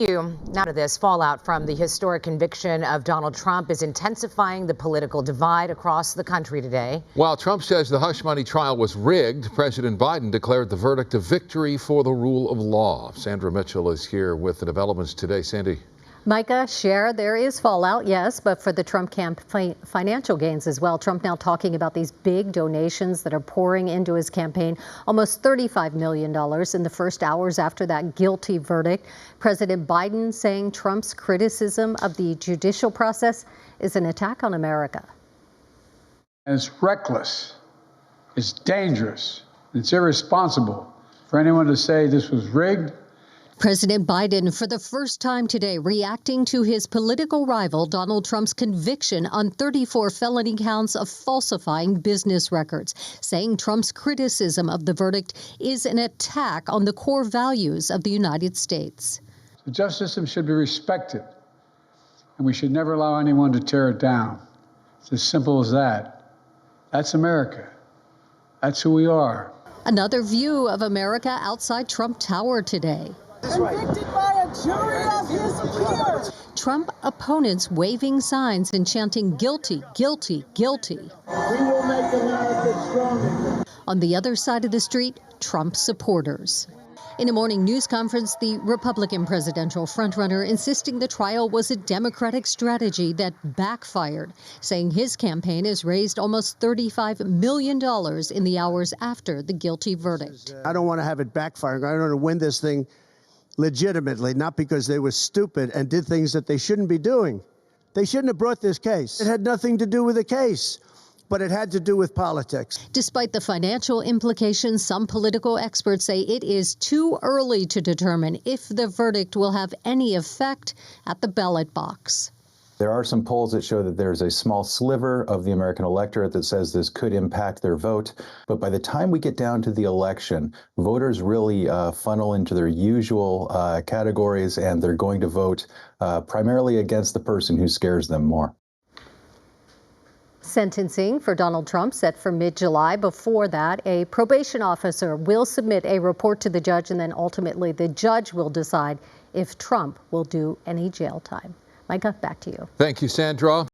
Now to this, fallout from the historic conviction of Donald Trump is intensifying the political divide across the country today. While Trump says the hush money trial was rigged, President Biden declared the verdict a victory for the rule of law. Sandra Mitchell is here with the developments today. Sandy. Micah, Cher, there is fallout, yes, but for the Trump campaign, financial gains as well. Trump now talking about these big donations that are pouring into his campaign, almost $35 million in the first hours after that guilty verdict. President Biden saying Trump's criticism of the judicial process is an attack on America. It's reckless, it's dangerous, it's irresponsible for anyone to say this was rigged. President Biden, for the first time today, reacting to his political rival Donald Trump's conviction on 34 felony counts of falsifying business records, saying Trump's criticism of the verdict is an attack on the core values of the United States. The justice system should be respected, and we should never allow anyone to tear it down. It's as simple as that. That's America. That's who we are. Another view of America outside Trump Tower today. Convicted by a jury of his peers. Trump opponents waving signs and chanting guilty, guilty, guilty. We will make America strong. On the other side of the street, Trump supporters. In a morning news conference, the Republican presidential frontrunner insisting the trial was a Democratic strategy that backfired, saying his campaign has raised almost $35 million in the hours after the guilty verdict. I don't want to have it backfiring. I want to win this thing legitimately, not because they were stupid and did things that they shouldn't be doing. They shouldn't have brought this case. It had nothing to do with the case, but it had to do with politics. Despite the financial implications, some political experts say it is too early to determine if the verdict will have any effect at the ballot box. There are some polls that show that there's a small sliver of the American electorate that says this could impact their vote. But by the time we get down to the election, voters really funnel into their usual categories, and they're going to vote primarily against the person who scares them more. Sentencing for Donald Trump set for mid-July. Before that, a probation officer will submit a report to the judge, and then ultimately the judge will decide if Trump will do any jail time. Micah, back to you. Thank you, Sandra.